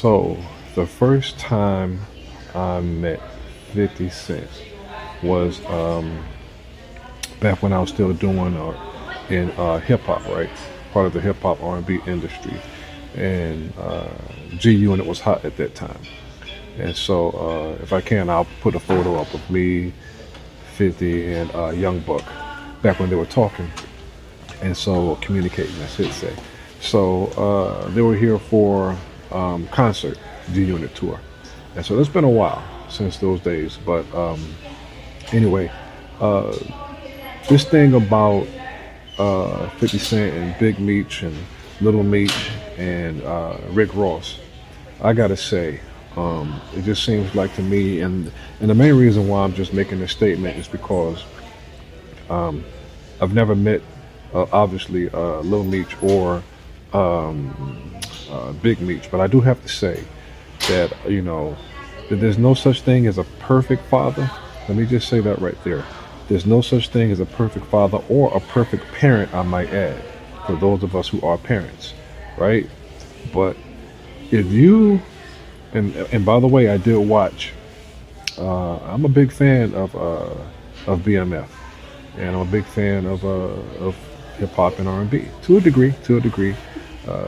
So, the first time I met 50 Cent was back when I was still doing in hip hop, right? Part of the hip hop R&B industry, and G Unit was hot at that time. And so, if I can, I'll put a photo up of me, 50, and Young Buck back when they were talking, and so communicating, I should say. So they were here for concert, G Unit tour, and so it's been a while since those days. But anyway, uh, this thing about 50 Cent and Big Meech and Little Meech and Rick Ross, I gotta say, it just seems like to me, and the main reason why I'm just making this statement is because um, I've never met, obviously, Lil Meech or Big Meech, but I do have to say that that there's no such thing as a perfect father. Let me just say that right there. There's no such thing as a perfect father or a perfect parent, I might add, for those of us who are parents, right? But if you and by the way, I did watch. I'm a big fan of BMF, and I'm a big fan of hip hop and R&B to a degree. To a degree,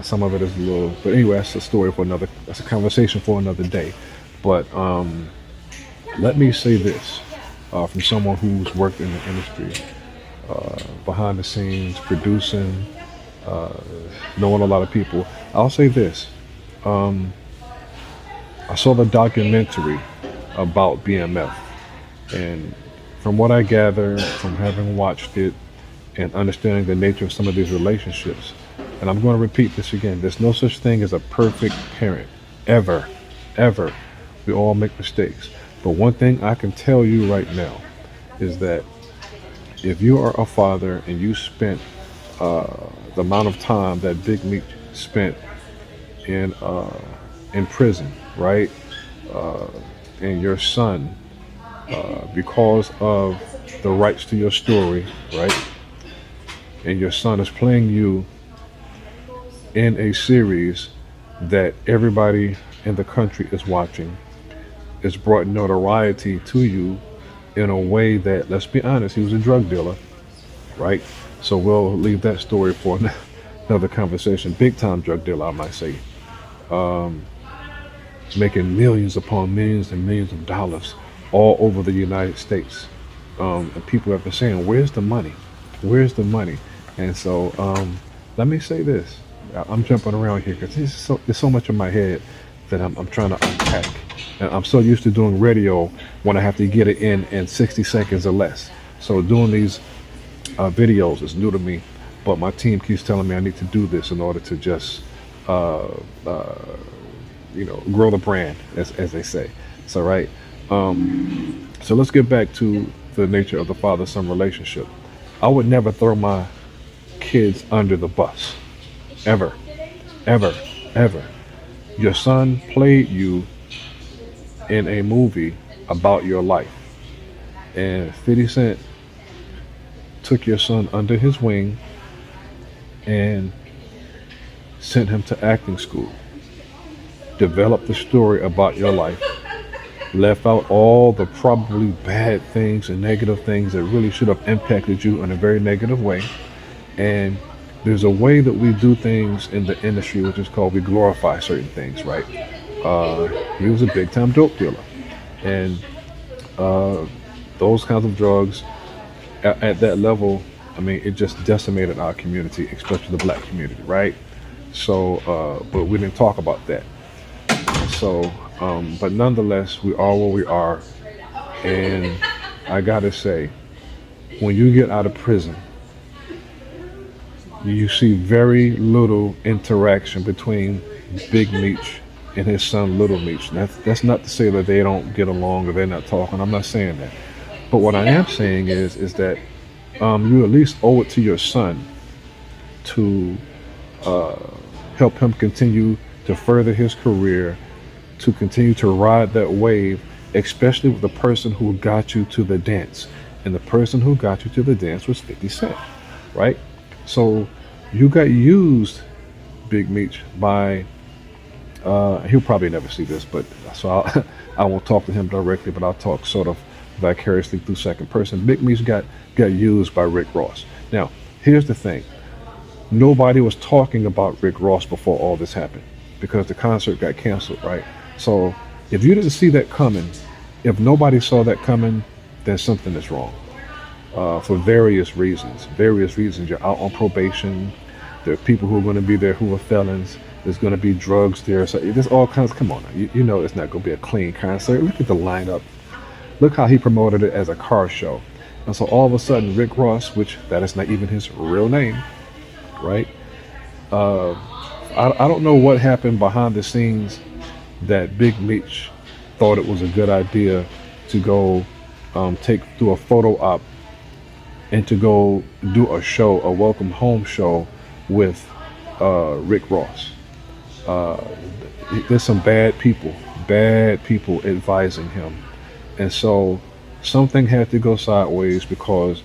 some of it is a little, but anyway, that's a story for another. That's a conversation for another day. But let me say this from someone who's worked in the industry, behind the scenes, producing, uh, knowing a lot of people. I'll say this. Um, I saw the documentary about BMF, and from what I gather from having watched it and understanding the nature of some of these relationships, and I'm going to repeat this again, there's no such thing as a perfect parent, ever, ever. We all make mistakes. But one thing I can tell you right now is that if you are a father and you spent uh, the amount of time that Big Meat spent in in prison, right? Uh, and your son, because of the rights to your story, right? And your son is playing you in a series that everybody in the country is watching. It's brought notoriety to you in a way that, let's be honest, he was a drug dealer, right? So we'll leave that story for another conversation. Big time drug dealer, I might say. Um, Making millions upon millions and millions of dollars all over the United States. And people have been saying, "Where's the money? Where's the money?" And so, let me say this: I'm jumping around here because there's so much in my head that I'm trying to unpack. And I'm so used to doing radio when I have to get it in 60 seconds or less. So doing these videos is new to me, but my team keeps telling me I need to do this in order to just uh, uh, grow the brand, as they say. So right. So let's get back to the nature of the father-son relationship. I would never throw my kids under the bus, ever, ever, ever. Your son played you in a movie about your life, and 50 Cent took your son under his wing and sent him to acting school, developed the story about your life, left out all the probably bad things and negative things that really should have impacted you in a very negative way. And there's a way that we do things in the industry, which is called we glorify certain things, right? He was a big time dope dealer. And uh, those kinds of drugs at that level, I mean, it just decimated our community, especially the black community, right? So, but we didn't talk about that. So, but nonetheless, we are where we are. And I gotta say, when you get out of prison, you see very little interaction between Big Meech and his son Little Meech. That's not to say that they don't get along or they're not talking. I'm not saying that. But what I am saying is that you at least owe it to your son to uh, help him continue to further his career, to continue to ride that wave, especially with the person who got you to the dance. And the person who got you to the dance was 50 Cent, right? So you got used, Big Meech, by He'll probably never see this, but so I won't talk to him directly, but I'll talk sort of vicariously through second person. Big Meech got used by Rick Ross. Now, here's the thing: nobody was talking about Rick Ross before all this happened because the concert got canceled, right? So if you didn't see that coming, if nobody saw that coming, then something is wrong for various reasons. Various reasons. You're out on probation. There are people who are going to be there who are felons. There's going to be drugs there. So there's all kinds. Come on, now. You know it's not going to be a clean concert. Look at the lineup. Look how he promoted it as a car show. And so all of a sudden, Rick Ross, which that is not even his real name, right? Uh, I don't know what happened behind the scenes that Big Meech thought it was a good idea to go do a photo op and to go do a show, a welcome home show with Rick Ross. Uh, there's some bad people advising him. And so something had to go sideways because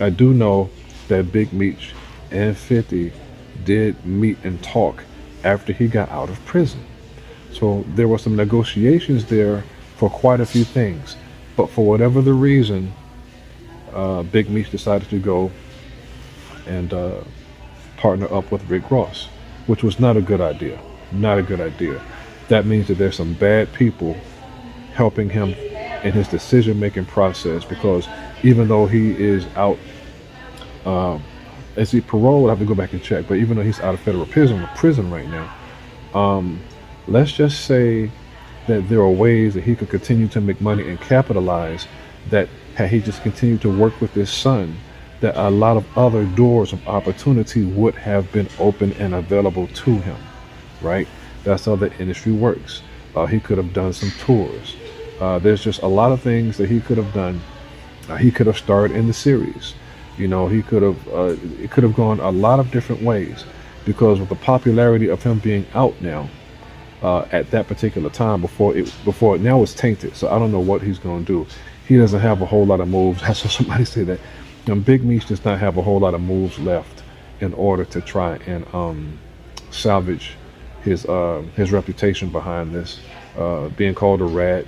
I do know that Big Meech and 50 did meet and talk after he got out of prison. So there were some negotiations there for quite a few things. But for whatever the reason, Big Meech decided to go and partner up with Rick Ross, which was not a good idea. Not a good idea. That means that there's some bad people helping him in his decision-making process because even though he is out, is he paroled? I have to go back and check. But even though he's out of federal prison right now, let's just say that there are ways that he could continue to make money and capitalize that had he just continued to work with his son, that a lot of other doors of opportunity would have been open and available to him, right? That's how the industry works. He could have done some tours. There's just a lot of things that he could have done. He could have starred in the series. You know, he could have, it could have gone a lot of different ways because of the popularity of him being out now at that particular time before now it's tainted. So I don't know what he's going to do. He doesn't have a whole lot of moves. I saw somebody say that. Big Meech does not have a whole lot of moves left in order to try and salvage his reputation behind this. Being called a rat,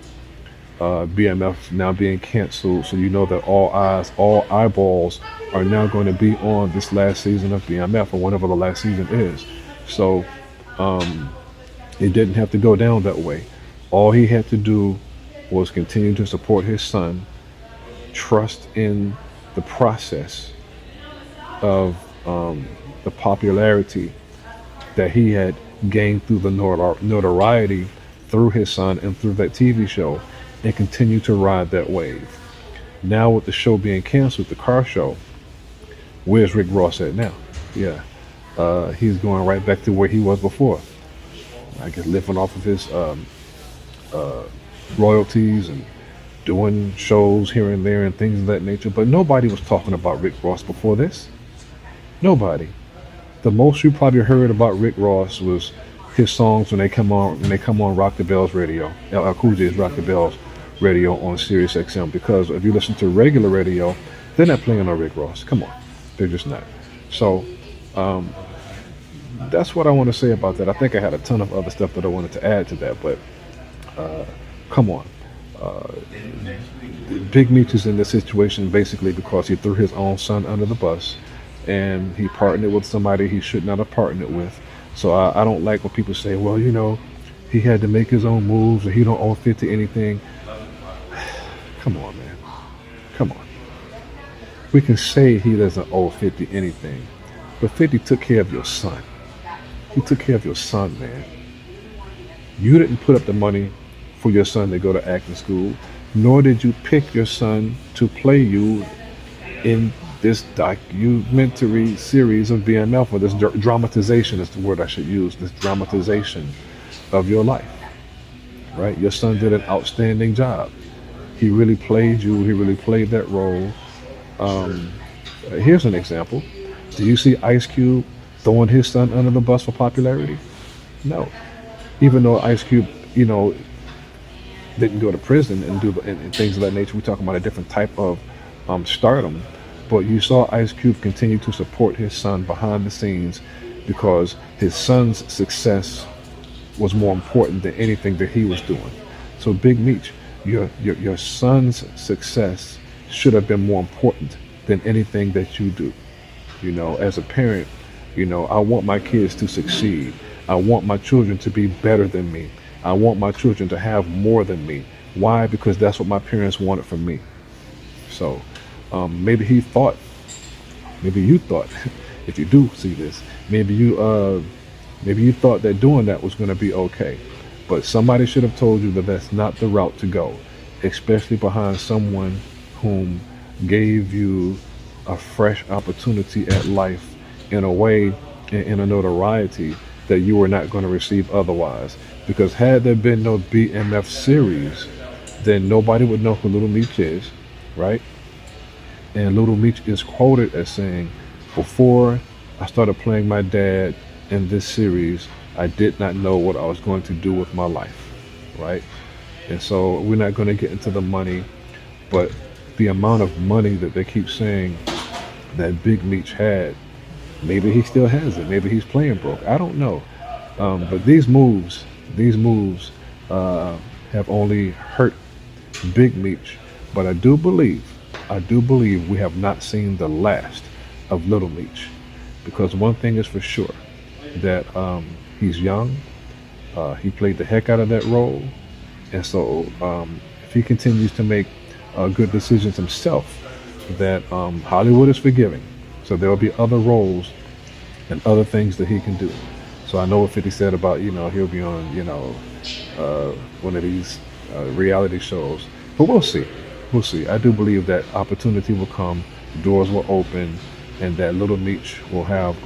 BMF now being canceled, so you know that all eyes, all eyeballs are now going to be on this last season of BMF or whenever the last season is. So it didn't have to go down that way. All he had to do was continue to support his son, trust in the process of the popularity that he had gained through the notoriety through his son and through that TV show, and continue to ride that wave. Now with the show being canceled, the car show, where's Rick Ross at now? Yeah, he's going right back to where he was before. I guess living off of his royalties and doing shows here and there and things of that nature. But nobody was talking about Rick Ross before this. Nobody. The most you probably heard about Rick Ross was his songs when they come on Rock the Bells radio. LL Cool J's Rock the Bells radio on Sirius XM, because if you listen to regular radio, they're not playing on Rick Ross. Come on, they're just not. So that's what I want to say about that. I think I had a ton of other stuff that I wanted to add to that, but come on. Big Meech is in this situation basically because he threw his own son under the bus and he partnered with somebody he should not have partnered with. So I don't like when people say, well, you know, he had to make his own moves or he don't owe 50 anything. Come on, man. Come on. We can say he doesn't owe 50 anything, but 50 took care of your son. He took care of your son, man. You didn't put up the money for your son to go to acting school, nor did you pick your son to play you in this documentary series of BMF, or this dramatization is the word I should use, this dramatization of your life, right? Your son did an outstanding job. He really played you. He really played that role. Here's an example. Do you see Ice Cube throwing his son under the bus for popularity? No. Even though Ice Cube, you know, didn't go to prison and do and things of that nature. We're talking about a different type of stardom. But you saw Ice Cube continue to support his son behind the scenes because his son's success was more important than anything that he was doing. So Big Meech, your son's success should have been more important than anything that you do. As a parent, I want my kids to succeed. I want my children to be better than me. I want my children to have more than me. Why? Because that's what my parents wanted from me. So maybe he thought, maybe you thought, if you do see this, maybe you thought that doing that was going to be okay. But somebody should have told you that that's not the route to go, especially behind someone whom gave you a fresh opportunity at life in a way, in a notoriety that you were not going to receive otherwise. Because had there been no BMF series, then nobody would know who Little Meech is, right? And Little Meech is quoted as saying, before I started playing my dad in this series, I did not know what I was going to do with my life, right? And so we're not going to get into the money, but the amount of money that they keep saying that Big Meech had, maybe he still has it. Maybe he's playing broke. I don't know. But these moves have only hurt Big Meech. But I do believe we have not seen the last of Little Meech, because one thing is for sure, that he's young. He played the heck out of that role, and so if he continues to make good decisions himself, that Hollywood is forgiving. So there will be other roles and other things that he can do. So I know what 50 said about, he'll be on, one of these reality shows. But we'll see. We'll see. I do believe that opportunity will come, doors will open, and that Little Meech will have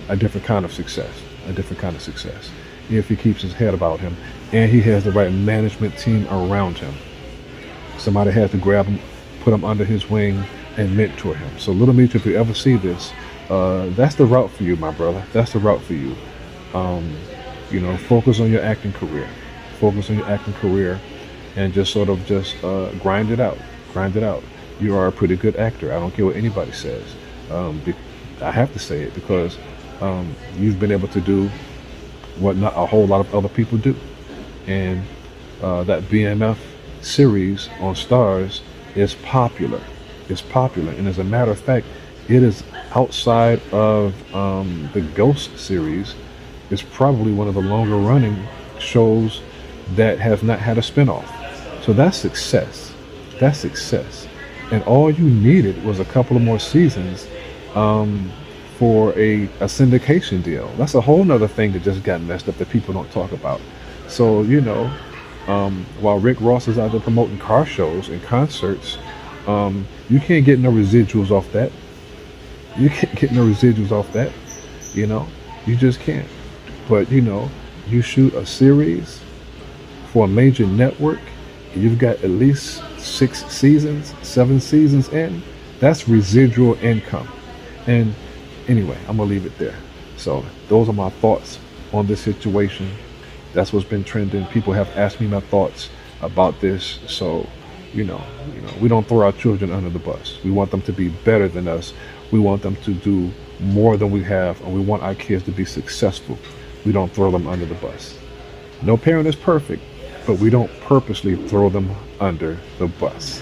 a different kind of success. If he keeps his head about him and he has the right management team around him. Somebody has to grab him, put him under his wing, and mentor him. So Little Meech, if you ever see this, that's the route for you, my brother. That's the route for you. Focus on your acting career. And just sort of grind it out. You are a pretty good actor. I don't care what anybody says. I have to say it because you've been able to do what not a whole lot of other people do. And that BMF series on Stars is popular. And as a matter of fact, it is outside of the Ghost series. It's probably one of the longer running shows that have not had a spinoff. So that's success. And all you needed was a couple of more seasons for a syndication deal. That's a whole nother thing that just got messed up that people don't talk about. So, while Rick Ross is out there promoting car shows and concerts, you can't get no residuals off that. You just can't. But, you shoot a series for a major network, and you've got at least 7 seasons in, that's residual income. And anyway, I'm gonna leave it there. So those are my thoughts on this situation. That's what's been trending. People have asked me my thoughts about this. So, we don't throw our children under the bus. We want them to be better than us. We want them to do more than we have, and we want our kids to be successful. We don't throw them under the bus. No parent is perfect, but we don't purposely throw them under the bus.